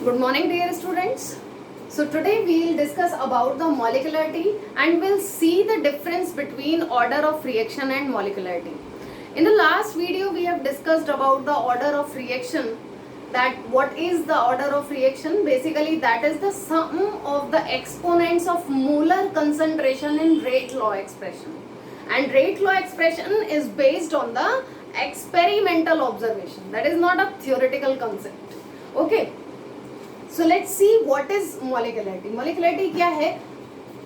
Good morning, dear students. So today we will discuss about the molecularity and we'll see the difference between order of reaction and molecularity. In the last video we have discussed about the order of reaction, that what is the order of reaction. Basically that is the sum of the exponents of molar concentration in rate law expression, and rate law expression is based on the experimental observation, that is not a theoretical concept. Okay, so let's see what is molecularity. Molecularity क्या है?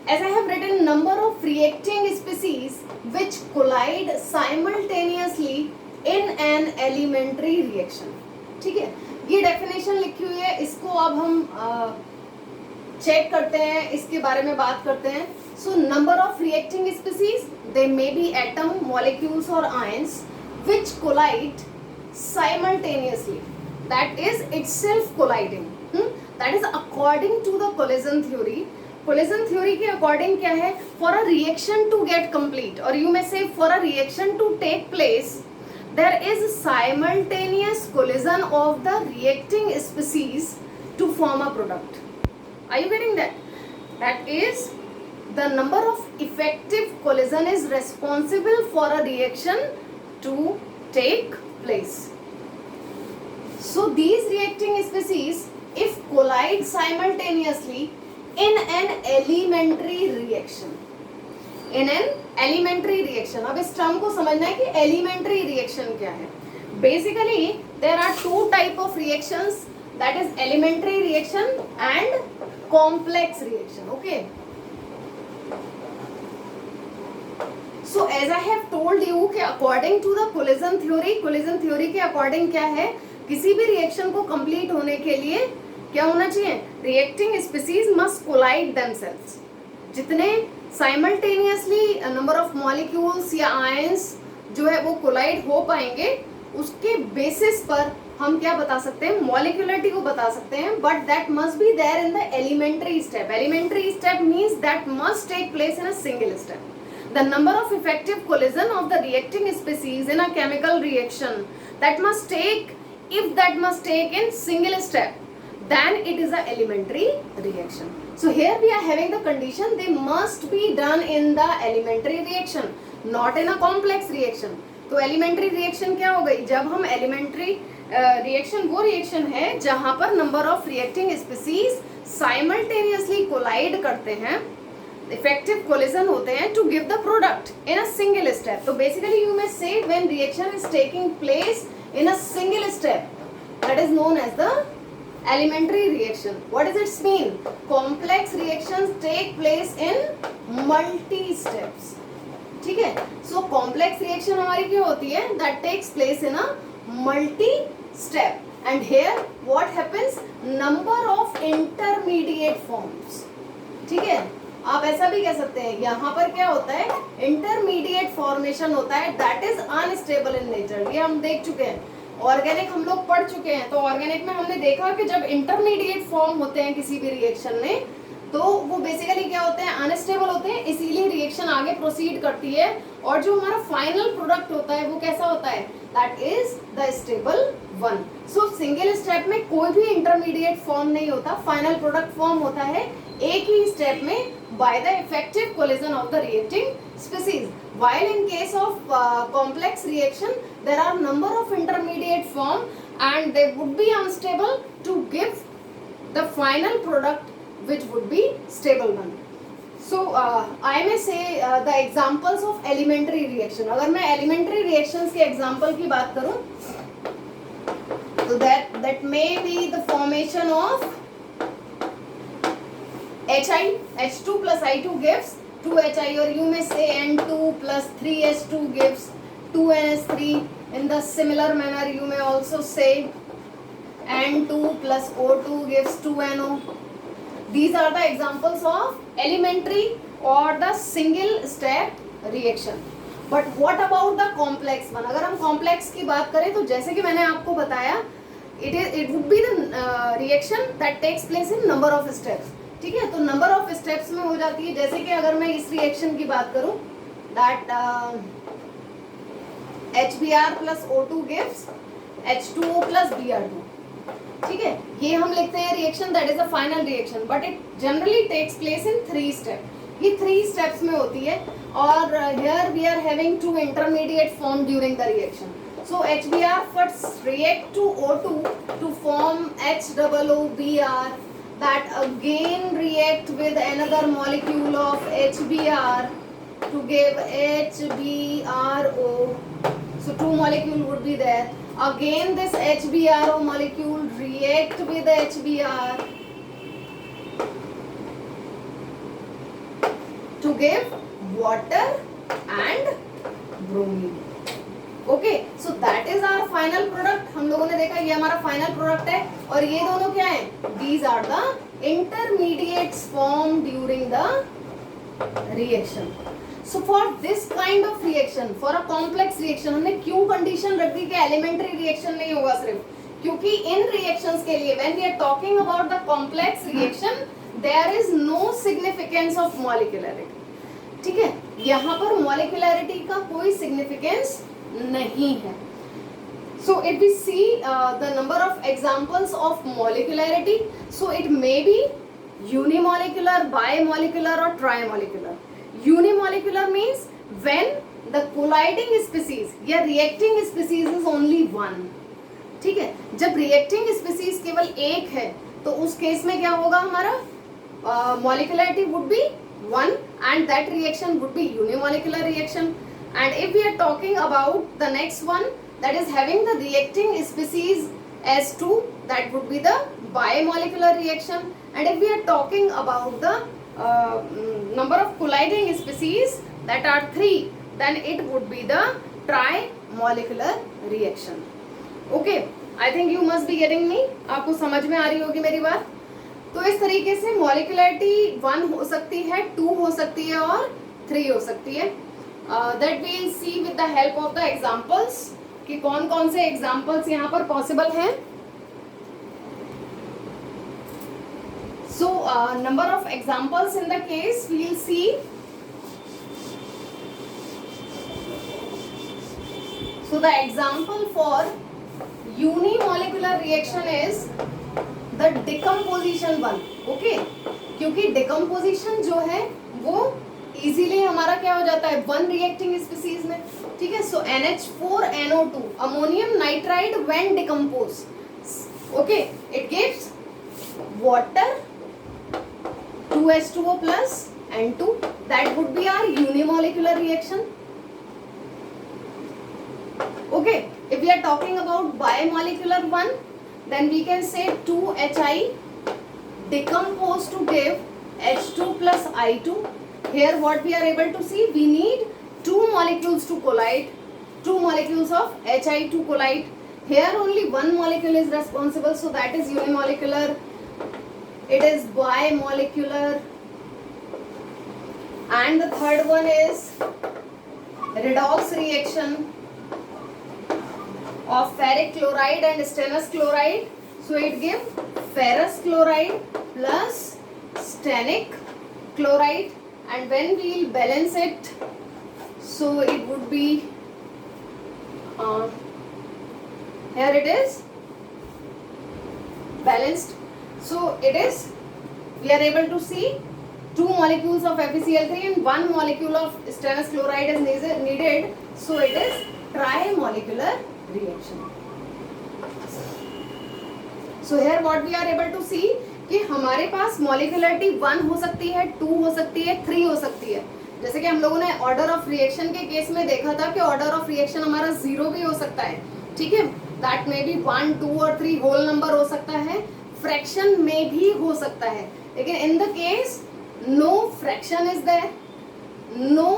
As I have written, number of reacting species which collide simultaneously in an elementary reaction. ठीक है, ये definition लिखी हुई है, इसको अब हम चेक करते हैं, इसके बारे में बात करते हैं. So number of reacting species, they may be atom, molecules or ions which collide simultaneously. That is itself colliding. That is according to the collision theory. Collision theory के according क्या है? For a reaction to get complete, or you may say for a reaction to take place, there is simultaneous collision of the reacting species to form a product. Are you getting that? That is, the number of effective collision is responsible for a reaction to take place. So these reacting species, if collide simultaneously in an elementary reaction, अब इस term को समझना है कि elementary reaction क्या है. Basically there are two type of reactions, that is elementary reaction and complex reaction. Okay, so as I have told you कि according to the collision theory के according क्या है, किसी भी रिएक्शन को कंप्लीट होने के लिए क्या होना चाहिए? Reacting species must collide themselves. जितने साइमल्टेनियसली नंबर ऑफ मॉलिक्यूल्स या आयंस जो है वो कोलाइड हो पाएंगे, उसके बेसिस पर हम क्या बता सकते हैं? मॉलिक्युलरिटी को बता सकते हैं. But that must be there in the elementary step. Elementary step means that must take place in a single step. The number of effective collision of the reacting species in a chemical reaction that must take in single step, then it is a elementary reaction. So here we are having the condition, they must be done in the elementary reaction, not in a complex reaction. तो elementary reaction क्या हो गई? जब हम elementary reaction वो reaction है जहाँ पर number of reacting species simultaneously collide करते हैं, effective collision होते हैं to give the product in a single step. So basically you may say when reaction is taking place in a single step, that is known as the elementary reaction. What does it mean? Complex reactions take place in multi steps. ठीक है, so complex reaction हमारी क्या होती है? That takes place in a multi step. And here what happens? Number of intermediate forms. ठीक है, आप ऐसा भी कह सकते हैं, यहाँ पर क्या होता है? इंटरमीडिएट फॉर्मेशन होता है, that is unstable in nature. ये हम देख चुके हैं, ऑर्गेनिक हम लोग पढ़ चुके हैं. तो ऑर्गेनिक में हमने देखा कि जब इंटरमीडिएट फॉर्म होते हैं किसी भी रिएक्शन में, तो वो बेसिकली क्या होते हैं? अनस्टेबल होते हैं, इसीलिए रिएक्शन आगे प्रोसीड करती है. और जो हमारा फाइनल प्रोडक्ट होता है वो कैसा होता है? That is the stable one. So single step में कोई भी इंटरमीडिएट फॉर्म नहीं होता, फाइनल प्रोडक्ट फॉर्म होता है एक ही स्टेप में by the effective collision of the reacting species. While in case of complex reaction, there are number of intermediate form and they would be unstable to give the final product which would be stable one. So I may say the examples of elementary reaction. अगर मैं elementary reactions के example की बात करूँ, तो that may be the formation of H2 plus I2 gives 2Hi, or you may say N2 plus 3H2 gives 2NH3. In the similar manner you may also say N2 plus O2 gives 2NO. These are the examples of elementary or the single step reaction. But what about the complex one? अगर हम complex की बात करें तो जैसे कि मैंने आपको बताया, it would be the reaction that takes place in number of steps. ठीक है, तो नंबर ऑफ स्टेप्स में हो जाती है. जैसे कि अगर मैं इस रिएक्शन की बात करूं, that HBr plus O2 gives H2O plus Br2. ठीक है, ये हम लिखते हैं reaction that is a final reaction, but it generally takes place in 3 step. ये 3 स्टेप्स में होती है, और here we are having 2 intermediate form during the reaction. So HBr first react to O2 to form HOOBr, that again react with another molecule of HBr to give HBRO. So 2 molecule would be there. Again this HBRO molecule react with HBr to give water and bromine. Okay, so that is our final product. हम लोगों ने देखा ये हमारा final product है, और ये दोनों क्या है, these are the intermediates form during the reaction. So for this kind of reaction, for a complex reaction, हमने क्यों कंडीशन रख दी कि एलिमेंट्री रिएक्शन नहीं होगा सिर्फ, क्योंकि इन रिएक्शंस के लिए when we are talking about the complex reaction there is no significance of molecularity. ठीक है, यहाँ पर मॉलिक्यूलरिटी का कोई सिग्निफिकेंस नहीं है। So if we see the number of examples of molecularity, so it may be unimolecular, bimolecular or trimolecular. Unimolecular means when the colliding species या reacting species is only one. ठीक है, जब reacting species केवल एक है तो उस case में क्या होगा, हमारा molecularity would be 1 and that reaction would be unimolecular reaction. And if we are talking about the next one, that is having the reacting species as 2, that would be the bimolecular reaction. And if we are talking about the number of colliding species that are 3, then it would be the trimolecular reaction. Okay, I think you must be getting me. आपको समझ में आ रही होगी मेरी बात। तो इस तरीके से molecularity 1 हो सकती है, 2 हो सकती है और 3 हो सकती है। That we will see with the help of the examples कि कौन कौन से examples यहाँ पर possible हैं। So number of examples in the case we will see. So the example for unimolecular reaction is the decomposition one. Okay, क्योंकि decomposition जो है वो इजीली हमारा क्या हो जाता है, वन रिएक्टिंग स्पीसीज में। ठीक है, सो NH4NO2 ammonium nitride when decompose, okay, it gives water 2H2O plus N2, that would be our unimolecular reaction. Okay, if we are talking about bimolecular one, then we can say 2HI decompose to give H2 plus I2. Here what we are able to see, we need 2 molecules to collide, 2 molecules of HI to collide. Here only 1 molecule is responsible, so that is unimolecular. It is bimolecular. And the third one is redox reaction of ferric chloride and stannous chloride. So it gives ferrous chloride plus stannic chloride. And when we will balance it, so it would be here it is balanced. So it is, we are able to see 2 molecules of FeCl3 and 1 molecule of stannous chloride is needed. So it is trimolecular reaction. So here what we are able to see कि हमारे पास molecularity 1 हो सकती है, 2 हो सकती है, 3 हो सकती है। जैसे कि हम लोगों ने ऑर्डर ऑफ रिएक्शन के केस में देखा था कि ऑर्डर ऑफ रिएक्शन हमारा 0 भी हो सकता है। ठीक है, दैट में भी 1, 2 और 3 होल नंबर हो सकता है, फ्रैक्शन में भी हो सकता है, लेकिन in the case no fraction is there, no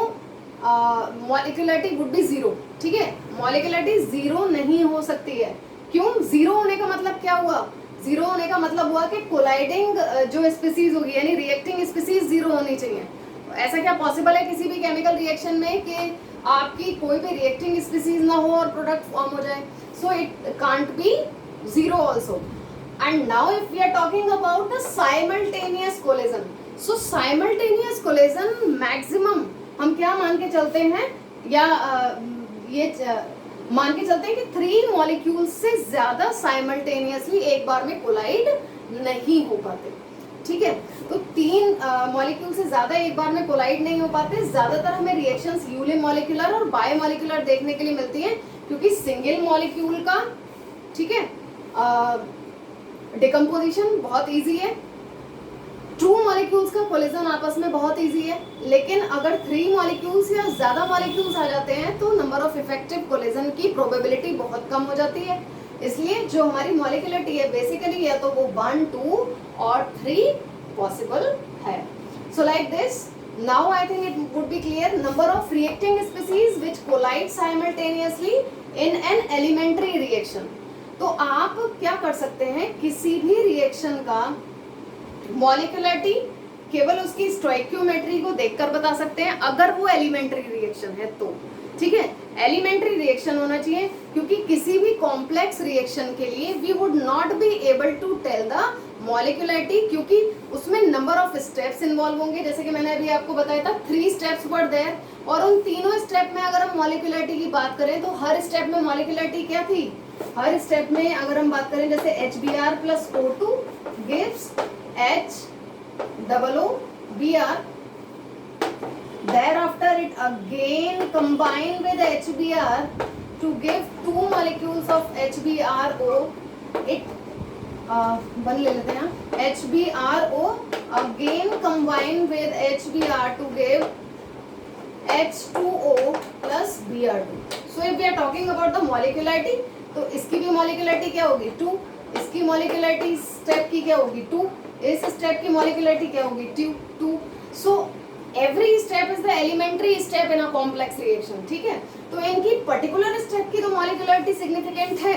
molecularity would be 0। ठीक है, मॉलिक्यूलरिटी 0 नहीं हो सकती है। क्यों? 0 होने का मतलब क्या हुआ? 0 होने का मतलब हुआ कि कोलाइडिंग जो स्पीसीज होगी यानी रिएक्टिंग स्पीसीज 0 होनी चाहिए। ऐसा क्या पॉसिबल है किसी भी केमिकल रिएक्शन में कि आपकी कोई भी रिएक्टिंग स्पीसीज ना हो और प्रोडक्ट फॉर्म हो जाए? So it can't be 0 also. And now if we are talking about the simultaneous collision, so simultaneous collision maximum हम क्या मान के चलते हैं, या ये मान के चलते हैं कि 3 मॉलिक्यूल से ज्यादा साइमल्टेनियसली एक बार में कोलाइड नहीं हो पाते, ठीक है। तो 3 मॉलिक्यूल से ज्यादा एक बार में कोलाइड नहीं हो पाते। ज्यादातर हमें रिएक्शंस यूनिमॉलिक्यूलर और बायोमॉलिक्यूलर देखने के लिए मिलती हैं, क्योंकि सिंगल मॉलिक्यूल का, ठीक है, डिकम्पोजिशन बहुत इजी है, 2 मॉलिक्यूल्स का कोलिजन आपस में बहुत इजी है। लेकिन अगर 3 मॉलिक्यूल्स या ज्यादा मॉलिक्यूल्स आ जाते हैं तो नंबर ऑफ इफेक्टिव कोलिजन की प्रोबेबिलिटी बहुत कम हो जाती है। इसलिए जो हमारी मॉलिक्यूलरिटी है बेसिकली या तो वो 1, 2 और 3 पॉसिबल है। So like this, now I think it would be clear. Number of reacting species which collide simultaneously in an elementary reaction. तो आप क्या कर सकते हैं, किसी भी रिएक्शन का मॉलिक्यूलरिटी केवल उसकी स्टोइकियोमेट्री को देखकर बता सकते हैं, अगर वो एलिमेंट्री रिएक्शन है तो, ठीक है। एलिमेंट्री रिएक्शन होना चाहिए, क्योंकि किसी भी कॉम्प्लेक्स रिएक्शन के लिए we would not be able to tell the molecularity, क्योंकि उसमें नंबर ऑफ स्टेप्स इन्वॉल्व होंगे। जैसे कि मैंने अभी आपको बताया था 3 स्टेप्स वर देयर, और उन तीनों स्टेप में अगर हम मॉलिक्यूलरिटी की बात करें तो हर स्टेप में मॉलिक्यूलरिटी क्या थी, हर स्टेप में अगर हम बात करें जैसे HBr plus O2 gives HOOBr, thereafter it again combine with HBr to give 2 molecules of HBrO, it one ले लेते हैं, HBrO again combine with HBr to give H2O plus Br2. So if we are talking about the molecularity, तो इसकी भी molecularity क्या होगी 2, इसकी molecularity step की क्या होगी 2, इस स्टेप की मॉलिक्यूलरिटी क्या होगी 2। So every step is the elementary step in a complex reaction, ठीक है। तो इनकी पर्टिकुलर स्टेप की तो मॉलिक्यूलरिटी सिग्निफिकेंट है,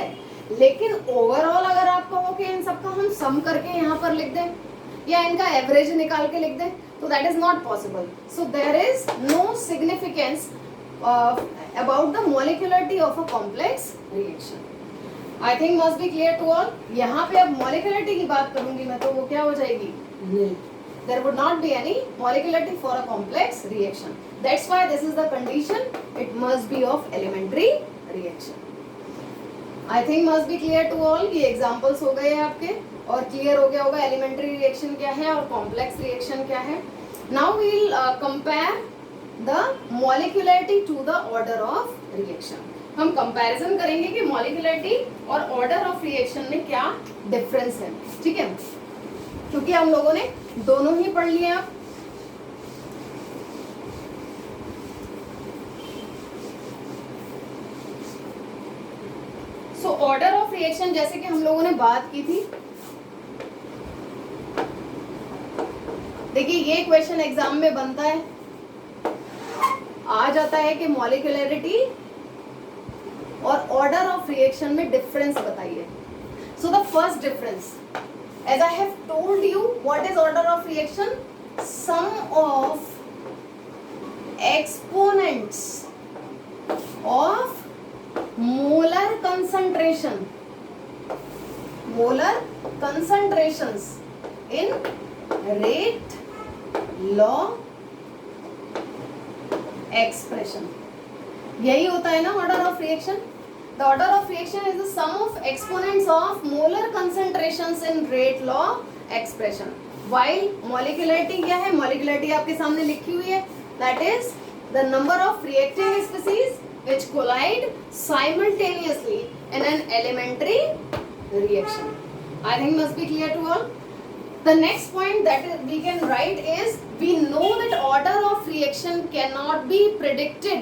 लेकिन ओवरऑल अगर आप कहो कि इन सबका हम सम करके यहाँ पर लिख दें या इनका एवरेज निकाल के लिख दें, तो that is not possible. So there is no significance about the molecularity of a complex reaction. I think must be clear to all. यहाँ पे अब molecularity की बात करूंगी मैं तो वो क्या हो जाएगी nil. There would not be any molecularity for a complex reaction. That's why this is the condition. It must be of elementary reaction. I think must be clear to all. ये examples हो गए आपके और clear हो गया होगा elementary reaction क्या है और complex reaction क्या है. Now we will compare the molecularity to the order of reaction. हम कंपैरिजन करेंगे कि मॉलिक्यूलरिटी और ऑर्डर ऑफ रिएक्शन में क्या डिफरेंस है, ठीक है, क्योंकि हम लोगों ने दोनों ही पढ़ लिए अब। सो ऑर्डर ऑफ रिएक्शन जैसे कि हम लोगों ने बात की थी, देखिए ये क्वेश्चन एग्जाम में बनता है, आ जाता है कि मॉलिक्यूलरिटी और ऑर्डर ऑफ रिएक्शन में डिफरेंस बताइए। So the first difference, as I have told you what is order of reaction, sum of exponents of molar concentrations in rate law expression. यही होता है ना order of reaction. The order of reaction is the sum of exponents of molar concentrations in rate law expression. While molecularity क्या है, molecularity आपके सामने लिखी हुई है, that is the number of reacting species which collide simultaneously in an elementary reaction. I think must be clear to all. The next point that we can write is, we know that order of reaction cannot be predicted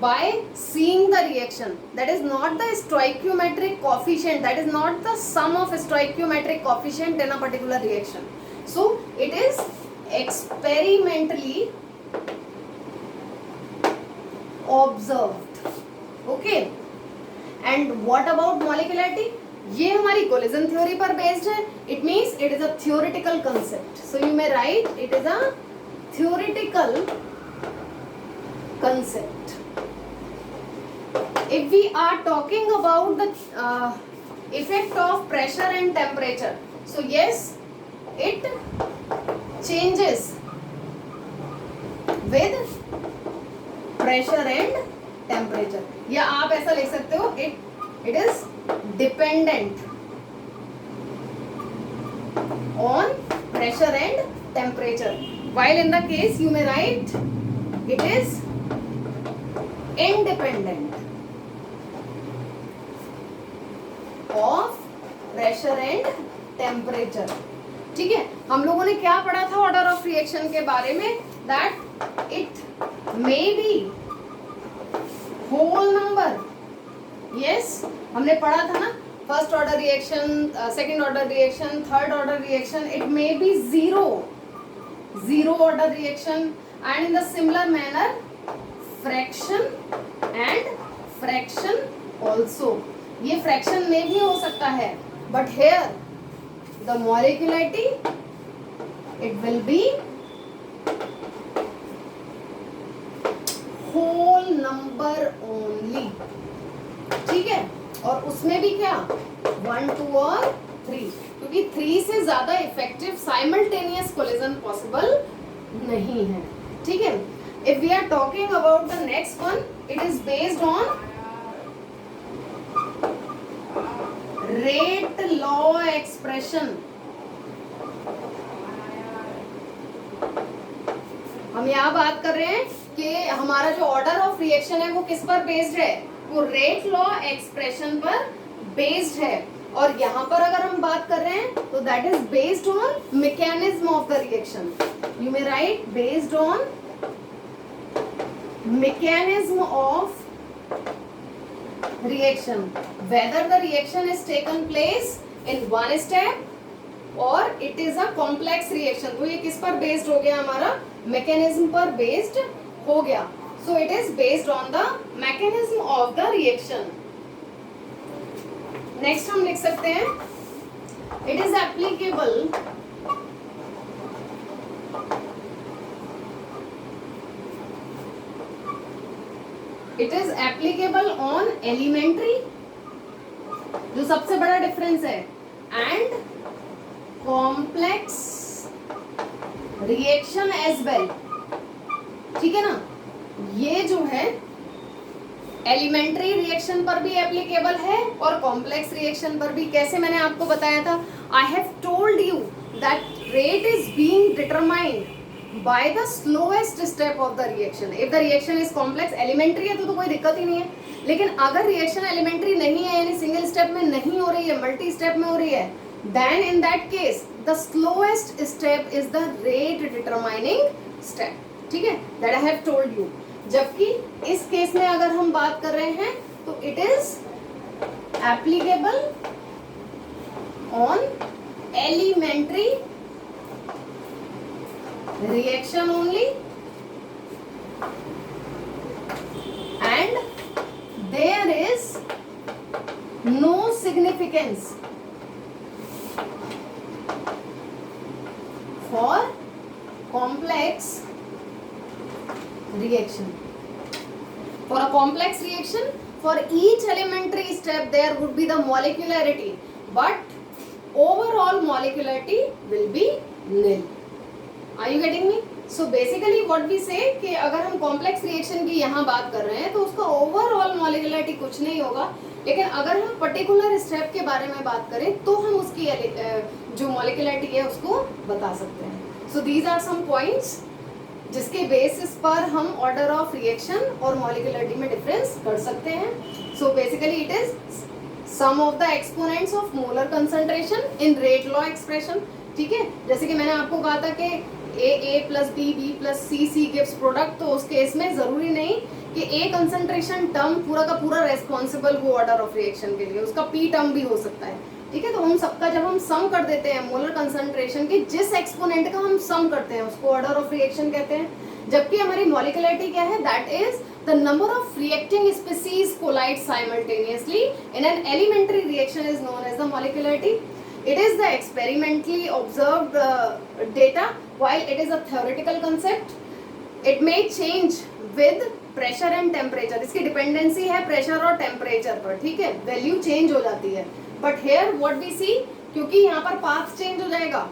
by seeing the reaction. That is not the stoichiometric coefficient, that is not the sum of stoichiometric coefficient in a particular reaction. So it is experimentally observed. Okay. And what about molecularity? ये हमारी collision theory पर based है. It means it is a theoretical concept. So you may right it is a theoretical concept. If we are talking about the effect of pressure and temperature, so yes, it changes with pressure and temperature, या आप ऐसा लिख सकते हो it is dependent on pressure and temperature, while in the case you may write it is independent of pressure and temperature। ठीक है, हम लोगों ने क्या पढ़ा था ऑर्डर ऑफ रिएक्शन के बारे में, that it may be whole number, yes हमने पढ़ा था ना, first order reaction, second order reaction, third order reaction, it may be zero order reaction, and in the similar manner fraction and fraction also, ये fraction में भी हो सकता है, but here the molecularity it will be whole number only। ठीक है, और उसमें भी क्या 1 2 और 3, क्योंकि 3 से ज्यादा इफेक्टिव साइमल्टेनियस कोलिजन पॉसिबल नहीं है। ठीक है, if we are talking about the next one, it is based on rate law expression. हम यहाँ बात कर रहे हैं कि हमारा जो ऑर्डर ऑफ रिएक्शन है वो किस पर बेस्ड है, वो रेट लॉ एक्सप्रेशन पर बेस्ड है, और यहाँ पर अगर हम बात कर रहे हैं तो that is based on mechanism of the reaction. You may write based on mechanism of reaction, whether the reaction is taken place in one step और it is a complex reaction. तो ये किस पर बेस्ड हो गया, हमारा mechanism पर based हो गया। So it is based on the mechanism of the reaction. Next हम लिख सकते हैं it is applicable on elementary, जो सबसे बड़ा डिफरेंस है, and complex reaction as well. ठीक है ना, ये जो है एलिमेंट्री रिएक्शन पर भी एप्लीकेबल है और कॉम्प्लेक्स रिएक्शन पर भी। कैसे, मैंने आपको बताया था, I have told you that rate is being determined by the slowest step of the reaction. If the reaction is complex, elementary है तो कोई दिक्कत ही नहीं है, लेकिन अगर रिएक्शन एलिमेंट्री नहीं है, यानी सिंगल स्टेप में नहीं हो रही है, मल्टी स्टेप में हो रही है, then in that case the slowest step is the rate determining step. ठीक है, that I have told you. जबकि इस केस में अगर हम बात कर रहे हैं तो it is applicable on elementary reaction only, and there is no significance for complex reaction. For a complex reaction, for each elementary step there would be the molecularity, but overall molecularity will be nil. Are you getting me? So basically what we say कि अगर हम complex reaction की यहाँ बात कर रहे हैं तो उसका overall molecularity कुछ नहीं होगा, लेकिन अगर हम particular step के बारे में बात करें तो हम उसकी जो molecularity है उसको बता सकते हैं। So these are some points जिसके बेसिस पर हम ऑर्डर ऑफ रिएक्शन और मॉलिक्यूलरिटी में डिफरेंस कर सकते हैं। So basically it is sum of the exponents of molar concentration in rate law expression. ठीक है, जैसे कि मैंने आपको कहा था कि A plus B plus C gives product, तो उस केस में जरूरी नहीं कि ए कंसंट्रेशन टर्म पूरा का पूरा रेस्पॉन्सिबल हो ऑर्डर ऑफ रिएक्शन के लिए, उसका पी टर्म भी हो सकता है। ठीक है, तो उन सबका जब हम सम कर देते हैं मोलर कंसंट्रेशन की, जिस एक्सपोनेंट का हम सम करते हैं उसको ऑर्डर ऑफ रिएक्शन कहते हैं। जबकि हमारी मॉलिक्यूलरिटी क्या है, that is the number of reacting species collide simultaneously in an elementary reaction is known as the molecularity. It is the experimentally observed data while it is a theoretical concept. It may change with pressure and temperature, इसकी dependency है pressure और temperature पर। ठीक है, value change हो जाती है, but here what we see, क्योंकि यहाँ पर पाथ चेंज हो जाएगा,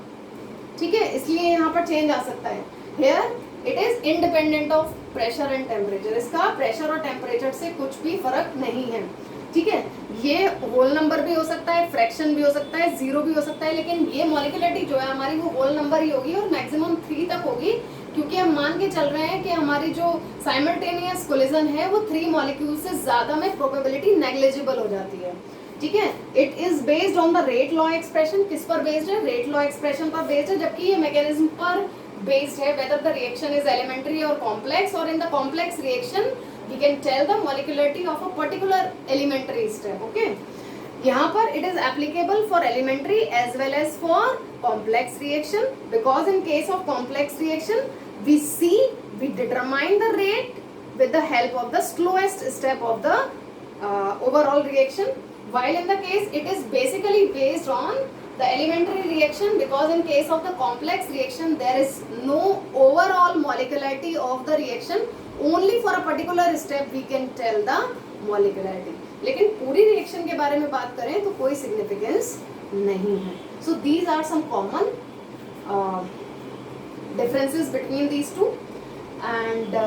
ठीक है, इसलिए यहाँ पर चेंज आ सकता है। Here it is independent of pressure and temperature. इसका प्रेशर और टेम्परेचर से कुछ भी फर्क नहीं है, ठीक है। ये होल नंबर भी हो सकता है, फ्रैक्शन भी हो सकता है, जीरो भी हो सकता है, लेकिन ये मॉलिक्यूलरिटी जो है हमारी वो होल नंबर ही होगी और मैक्सिमम 3 तक होगी, क्योंकि हम मान के चल रहे हैं कि हमारी जो साइमल्टेनियस कोलिजन है वो 3 मॉलिक्यूल से ज्यादा में प्रोबेबिलिटी नेग्लिजिबल हो जाती है, ठीक है। It is based on the rate law expression. किस पर बेस्ड है? रेट लॉ एक्सप्रेशन पर बेस्ड है, जबकि ये मैकेनिज्म पर बेस्ड है whether the reaction is elementary or complex, or in the complex reaction we can tell the molecularity of a particular elementary step, okay। यहाँ पर it is applicable for elementary as well as for complex reaction, because in case of complex reaction we determine the rate with the help of the slowest step of the overall reaction, while in the case it is basically based on the elementary reaction, because in case of the complex reaction there is no overall molecularity of the reaction, only for a particular step we can tell the molecularity। लेकिन पूरी reaction के बारे में बात करें तो कोई significance नहीं है। So these are some common differences between these two, and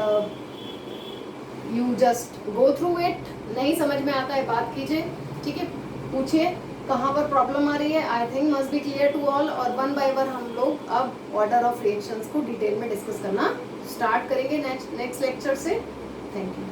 you just go through it। नहीं समझ में आता है बात कीजिए, ठीक है, पूछिए कहाँ पर प्रॉब्लम आ रही है। I think must be clear to all. और वन बाय वन हम लोग अब ऑर्डर ऑफ रिएक्शंस को डिटेल में डिस्कस करना स्टार्ट करेंगे नेक्स्ट लेक्चर से। Thank you.